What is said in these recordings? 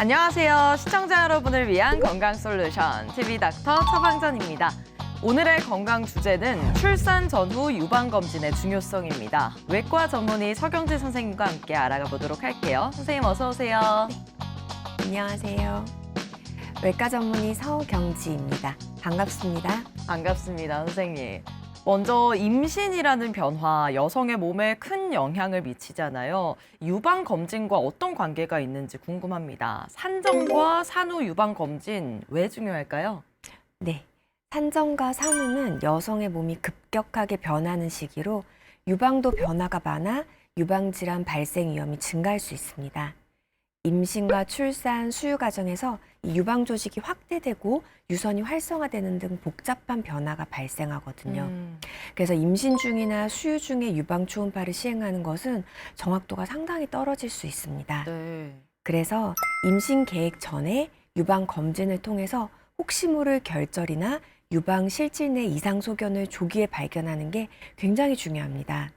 안녕하세요. 시청자 여러분을 위한 건강 솔루션 TV 닥터 처방전입니다. 오늘의 건강 주제는 출산 전후 유방 검진의 중요성입니다. 외과 전문의 서경지 선생님과 함께 알아가 보도록 할게요. 선생님 어서 오세요. 안녕하세요. 외과 전문의 서경지입니다. 반갑습니다. 반갑습니다, 선생님. 먼저 임신이라는 변화, 여성의 몸에 큰 영향을 미치잖아요. 유방 검진과 어떤 관계가 있는지 궁금합니다. 산전과 산후 유방 검진 왜 중요할까요? 네, 산전과 산후는 여성의 몸이 급격하게 변하는 시기로 유방도 변화가 많아 유방 질환 발생 위험이 증가할 수 있습니다. 임신과 출산, 수유 과정에서 이 유방 조직이 확대되고 유선이 활성화되는 등 복잡한 변화가 발생하거든요. 그래서 임신 중이나 수유 중에 유방 초음파를 시행하는 것은 정확도가 상당히 떨어질 수 있습니다. 네. 그래서 임신 계획 전에 유방 검진을 통해서 혹시 모를 결절이나 유방 실질 내 이상 소견을 조기에 발견하는 게 굉장히 중요합니다.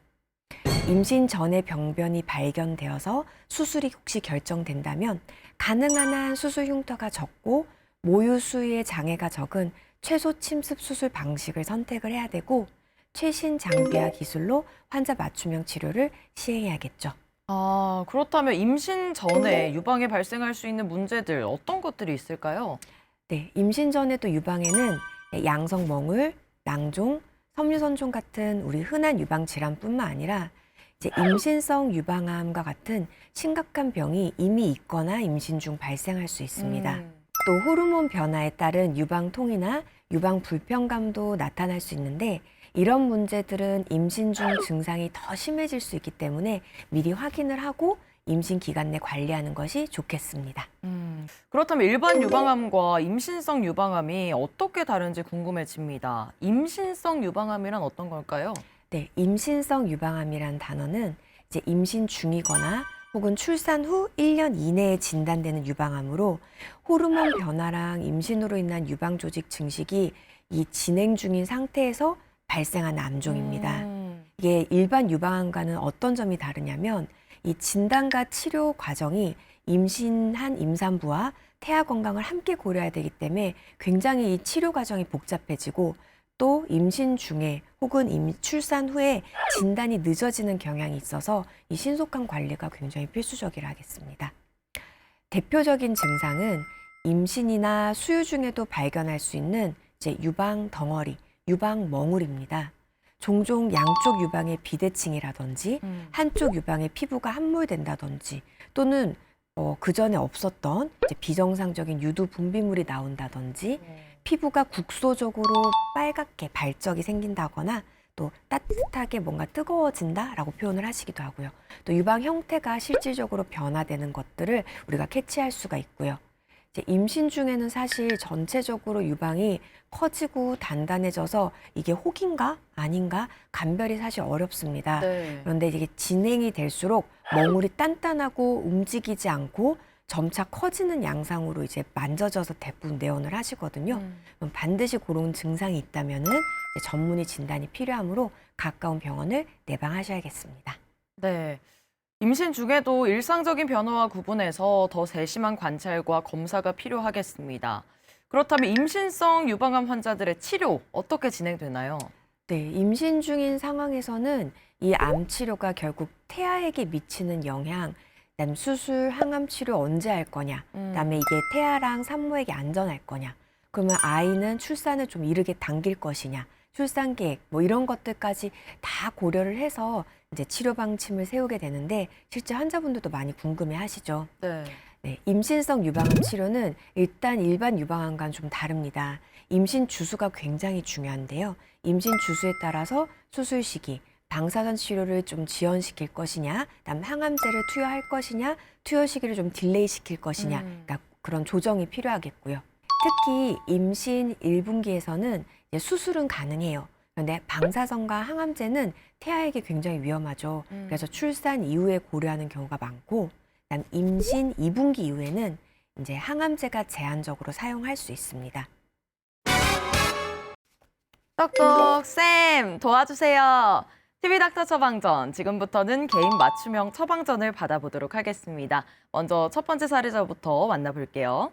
임신 전에 병변이 발견되어서 수술이 혹시 결정된다면 가능한 한 수술 흉터가 적고 모유 수유에 장애가 적은 최소 침습 수술 방식을 선택을 해야 되고 최신 장비와 기술로 환자 맞춤형 치료를 시행해야겠죠. 그렇다면 임신 전에 유방에 발생할 수 있는 문제들 어떤 것들이 있을까요? 네, 임신 전에도 유방에는 양성 멍울, 낭종, 섬유선종 같은 우리 흔한 유방 질환뿐만 아니라 이제 임신성 유방암과 같은 심각한 병이 이미 있거나 임신 중 발생할 수 있습니다. 또 호르몬 변화에 따른 유방통이나 유방 불편감도 나타날 수 있는데 이런 문제들은 임신 중 증상이 더 심해질 수 있기 때문에 미리 확인을 하고 임신 기간 내 관리하는 것이 좋겠습니다. 그렇다면 일반 유방암과 임신성 유방암이 어떻게 다른지 궁금해집니다. 임신성 유방암이란 어떤 걸까요? 네, 임신성 유방암이란 단어는 이제 임신 중이거나 혹은 출산 후 1년 이내에 진단되는 유방암으로 호르몬 변화랑 임신으로 인한 유방 조직 증식이 이 진행 중인 상태에서 발생한 암종입니다. 이게 일반 유방암과는 어떤 점이 다르냐면 이 진단과 치료 과정이 임신한 임산부와 태아 건강을 함께 고려해야 되기 때문에 굉장히 이 치료 과정이 복잡해지고 또 임신 중에 혹은 출산 후에 진단이 늦어지는 경향이 있어서 이 신속한 관리가 굉장히 필수적이라 하겠습니다. 대표적인 증상은 임신이나 수유 중에도 발견할 수 있는 이제 유방 덩어리, 유방 멍울입니다. 종종 양쪽 유방의 비대칭이라든지 한쪽 유방의 피부가 함몰된다든지 또는 그 전에 없었던 이제 비정상적인 유두 분비물이 나온다든지 피부가 국소적으로 빨갛게 발적이 생긴다거나 또 따뜻하게 뭔가 뜨거워진다라고 표현을 하시기도 하고요. 또 유방 형태가 실질적으로 변화되는 것들을 우리가 캐치할 수가 있고요. 이제 임신 중에는 사실 전체적으로 유방이 커지고 단단해져서 이게 혹인가 아닌가 감별이 사실 어렵습니다. 네. 그런데 이게 진행이 될수록 멍울이 단단하고 움직이지 않고 점차 커지는 양상으로 이제 만져져서 대부분 내원을 하시거든요. 그럼 반드시 그런 증상이 있다면은 이제 전문의 진단이 필요하므로 가까운 병원을 내방하셔야겠습니다. 네. 임신 중에도 일상적인 변화와 구분해서 더 세심한 관찰과 검사가 필요하겠습니다. 그렇다면 임신성 유방암 환자들의 치료 어떻게 진행되나요? 네, 임신 중인 상황에서는 이 암 치료가 결국 태아에게 미치는 영향, 그다음 수술, 항암 치료 언제 할 거냐, 그다음에 이게 태아랑 산모에게 안전할 거냐, 그러면 아이는 출산을 좀 이르게 당길 것이냐, 출산 계획 뭐 이런 것들까지 다 고려를 해서 이제 치료 방침을 세우게 되는데 실제 환자분들도 많이 궁금해하시죠. 네. 네, 임신성 유방암 치료는 일단 일반 유방암과는 좀 다릅니다. 임신 주수가 굉장히 중요한데요. 임신 주수에 따라서 수술 시기, 방사선 치료를 좀 지연시킬 것이냐, 그다음 항암제를 투여할 것이냐, 투여 시기를 좀 딜레이 시킬 것이냐, 그러니까 그런 조정이 필요하겠고요. 특히 임신 1분기에서는 이제 수술은 가능해요. 그런데 방사선과 항암제는 태아에게 굉장히 위험하죠. 그래서 출산 이후에 고려하는 경우가 많고, 그다음 임신 2분기 이후에는 이제 항암제가 제한적으로 사용할 수 있습니다. 똑똑 쌤 도와주세요. TV닥터 처방전, 지금부터는 개인 맞춤형 처방전을 받아보도록 하겠습니다. 먼저 첫 번째 사례자부터 만나볼게요.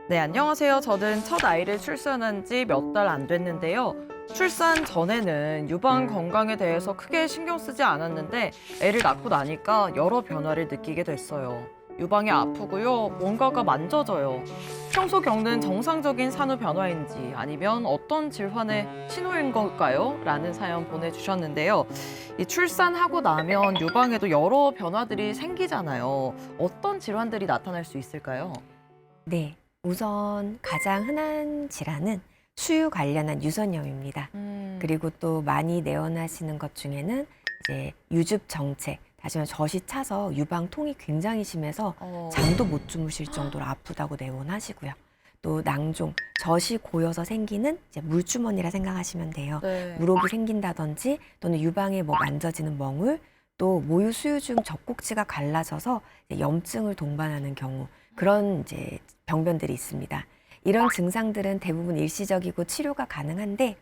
네, 안녕하세요. 저는 첫 아이를 출산한 지 몇 달 안 됐는데요. 출산 전에는 유방 건강에 대해서 크게 신경 쓰지 않았는데 애를 낳고 나니까 여러 변화를 느끼게 됐어요. 유방이 아프고요. 뭔가가 만져져요. 평소 겪는 정상적인 산후 변화인지 아니면 어떤 질환의 신호인 걸까요? 라는 사연 보내주셨는데요. 이 출산하고 나면 유방에도 여러 변화들이 생기잖아요. 어떤 질환들이 나타날 수 있을까요? 네, 우선 가장 흔한 질환은 수유 관련한 유선염입니다. 그리고 또 많이 내원하시는 것 중에는 이제 유즙 정체, 다시 말해 젖이 차서 유방통이 굉장히 심해서 잠도 못 주무실 정도로 아프다고 내원하시고요. 또 낭종, 젖이 고여서 생기는 이제 물주머니라 생각하시면 돼요. 네. 물혹이 생긴다든지 또는 유방에 뭐 만져지는 멍울, 또 모유 수유 중 젖꼭지가 갈라져서 이제 염증을 동반하는 경우, 그런 이제 병변들이 있습니다. 이런 증상들은 대부분 일시적이고 치료가 가능한데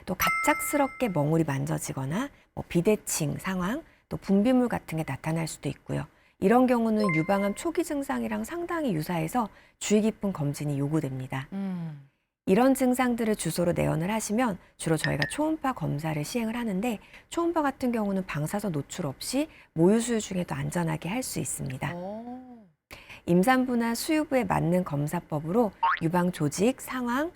또 갑작스럽게 멍울이 만져지거나 뭐 비대칭 상황, 또 분비물 같은 게 나타날 수도 있고요. 이런 경우는 유방암 초기 증상이랑 상당히 유사해서 주의 깊은 검진이 요구됩니다. 이런 증상들을 주소로 내원을 하시면 주로 저희가 초음파 검사를 시행을 하는데 초음파 같은 경우는 방사선 노출 없이 모유 수유 중에도 안전하게 할 수 있습니다. 임산부나 수유부에 맞는 검사법으로 유방 조직, 상황,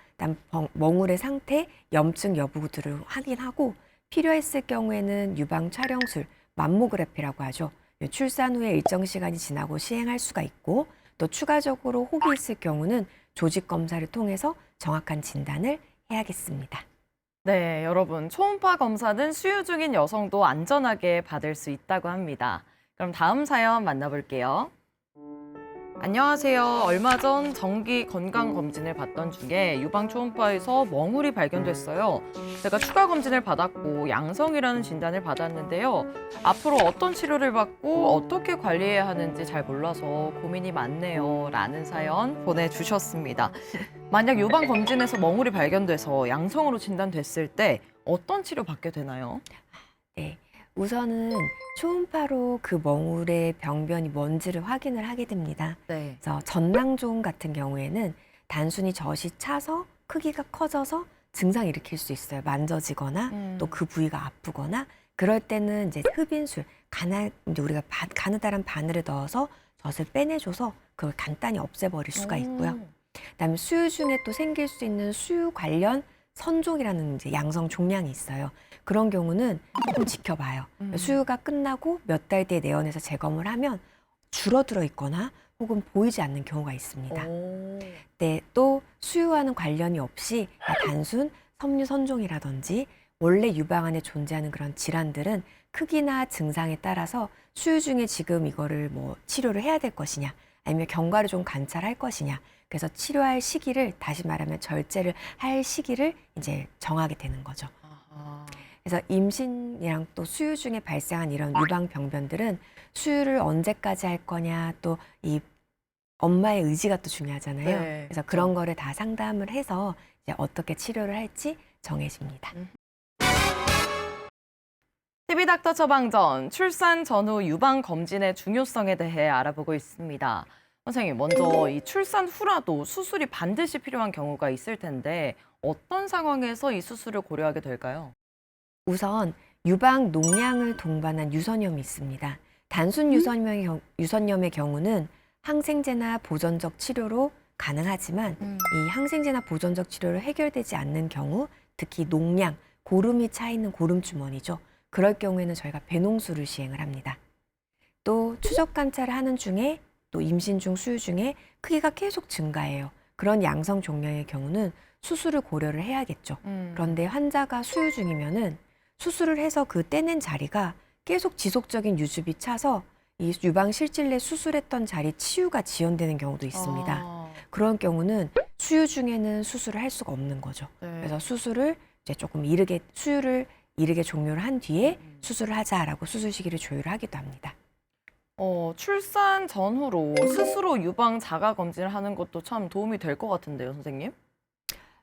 멍울의 상태, 염증 여부들을 확인하고 필요했을 경우에는 유방 촬영술, 맘모그래피라고 하죠. 출산 후에 일정 시간이 지나고 시행할 수가 있고 또 추가적으로 혹이 있을 경우는 조직 검사를 통해서 정확한 진단을 해야겠습니다. 네, 여러분, 초음파 검사는 수유 중인 여성도 안전하게 받을 수 있다고 합니다. 그럼 다음 사연 만나볼게요. 안녕하세요. 얼마 전 정기 건강검진을 받던 중에 유방 초음파에서 멍울이 발견됐어요. 제가 추가 검진을 받았고 양성이라는 진단을 받았는데요. 앞으로 어떤 치료를 받고 어떻게 관리해야 하는지 잘 몰라서 고민이 많네요. 라는 사연 보내주셨습니다. 만약 유방 검진에서 멍울이 발견돼서 양성으로 진단됐을 때 어떤 치료 받게 되나요? 네, 우선은 초음파로 그 멍울의 병변이 뭔지를 확인을 하게 됩니다. 네. 그래서 전낭종 같은 경우에는 단순히 젖이 차서 크기가 커져서 증상을 일으킬 수 있어요. 만져지거나 또 그 부위가 아프거나 그럴 때는 이제 흡인술, 이제 우리가 가느다란 바늘을 넣어서 젖을 빼내줘서 그걸 간단히 없애버릴 수가 있고요. 그다음에 수유 중에 또 생길 수 있는 수유 관련 선종이라는 이제 양성 종양이 있어요. 그런 경우는 조금 지켜봐요. 수유가 끝나고 몇 달 뒤에 내원해서 재검을 하면 줄어들어 있거나 혹은 보이지 않는 경우가 있습니다. 네, 또 수유와는 관련이 없이 단순 섬유 선종이라든지 원래 유방 안에 존재하는 그런 질환들은 크기나 증상에 따라서 수유 중에 지금 이거를 뭐 치료를 해야 될 것이냐 아니면 경과를 좀 관찰할 것이냐 그래서 치료할 시기를 다시 말하면 절제를 할 시기를 이제 정하게 되는 거죠. 그래서 임신이랑 또 수유 중에 발생한 이런 유방 병변들은 수유를 언제까지 할 거냐 또 이 엄마의 의지가 또 중요하잖아요. 네, 그래서 그런 거를 다 상담을 해서 이제 어떻게 치료를 할지 정해집니다. TV닥터 처방전, 출산 전후 유방 검진의 중요성에 대해 알아보고 있습니다. 선생님, 먼저 이 출산 후라도 수술이 반드시 필요한 경우가 있을 텐데 어떤 상황에서 이 수술을 고려하게 될까요? 우선 유방 농양을 동반한 유선염이 있습니다. 단순 유선염의 경우는 항생제나 보존적 치료로 가능하지만 이 항생제나 보존적 치료로 해결되지 않는 경우 특히 농양, 고름이 차 있는 고름 주머니죠. 그럴 경우에는 저희가 배농술을 시행을 합니다. 또 추적 관찰을 하는 중에 또 임신 중 수유 중에 크기가 계속 증가해요. 그런 양성 종양의 경우는 수술을 고려를 해야겠죠. 그런데 환자가 수유 중이면은 수술을 해서 그 떼낸 자리가 계속 지속적인 유즙이 차서 이 유방 실질내 수술했던 자리 치유가 지연되는 경우도 있습니다. 그런 경우는 수유 중에는 수술을 할 수가 없는 거죠. 네. 그래서 수술을 이제 조금 수유를 이르게 종료를 한 뒤에 수술을 하자라고 수술 시기를 조율을 하기도 합니다. 출산 전후로 스스로 유방 자가 검진을 하는 것도 참 도움이 될 것 같은데요, 선생님?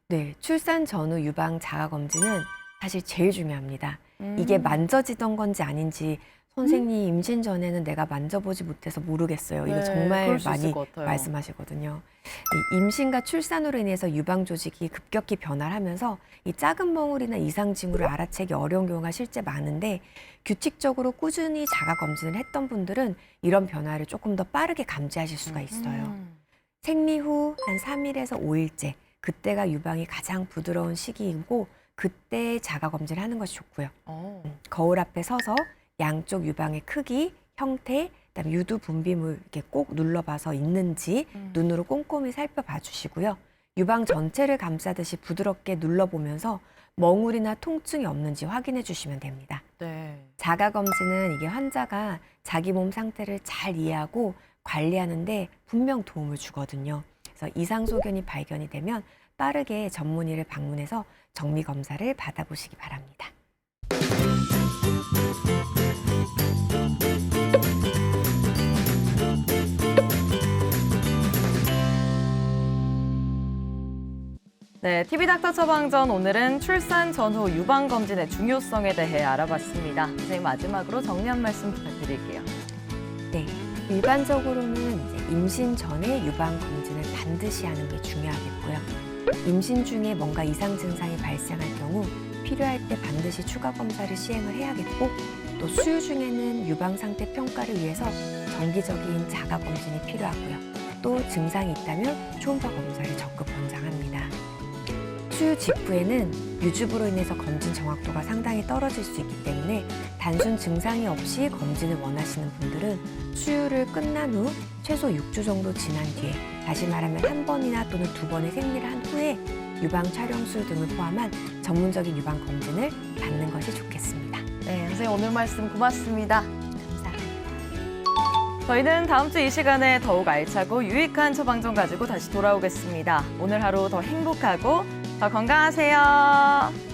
네, 출산 전후 유방 자가 검진은 사실 제일 중요합니다. 이게 만져지던 건지 아닌지 선생님 임신 전에는 내가 만져보지 못해서 모르겠어요. 이거 네, 정말 그럴 수 있을 많이 것 같아요. 말씀하시거든요. 이 임신과 출산으로 인해서 유방 조직이 급격히 변화를 하면서 이 작은 멍울이나 이상 징후를 알아채기 어려운 경우가 실제 많은데 규칙적으로 꾸준히 자가 검진을 했던 분들은 이런 변화를 조금 더 빠르게 감지하실 수가 있어요. 생리 후 한 3일에서 5일째 그때가 유방이 가장 부드러운 시기이고 그때 자가 검진을 하는 것이 좋고요. 거울 앞에 서서 양쪽 유방의 크기, 형태, 그다음에 유두 분비물 이렇게 꼭 눌러봐서 있는지 눈으로 꼼꼼히 살펴봐 주시고요. 유방 전체를 감싸듯이 부드럽게 눌러보면서 멍울이나 통증이 없는지 확인해 주시면 됩니다. 네. 자가 검진은 이게 환자가 자기 몸 상태를 잘 이해하고 관리하는데 분명 도움을 주거든요. 그래서 이상 소견이 발견이 되면 빠르게 전문의를 방문해서 정밀 검사를 받아보시기 바랍니다. 네, TV닥터 처방전 오늘은 출산 전후 유방 검진의 중요성에 대해 알아봤습니다. 선생님 마지막으로 정리 한 말씀 부탁드릴게요. 네, 일반적으로는 이제 임신 전에 유방 검진을 반드시 하는 게 중요하겠고요. 임신 중에 뭔가 이상 증상이 발생할 경우 필요할 때 반드시 추가 검사를 시행을 해야겠고 또 수유 중에는 유방 상태 평가를 위해서 정기적인 자가 검진이 필요하고요. 또 증상이 있다면 초음파 검사를 적극 권장합니다. 수유 직후에는 유주부로 인해서 검진 정확도가 상당히 떨어질 수 있기 때문에 단순 증상이 없이 검진을 원하시는 분들은 수유를 끝난 후 최소 6주 정도 지난 뒤에 다시 말하면 한 번이나 또는 두 번의 생리를 한 후에 유방 촬영 수유 등을 포함한 전문적인 유방 검진을 받는 것이 좋겠습니다. 네, 선생님 오늘 말씀 고맙습니다. 감사합니다. 저희는 다음 주 이 시간에 더욱 알차고 유익한 처방전 가지고 다시 돌아오겠습니다. 오늘 하루 더 행복하고 더 건강하세요.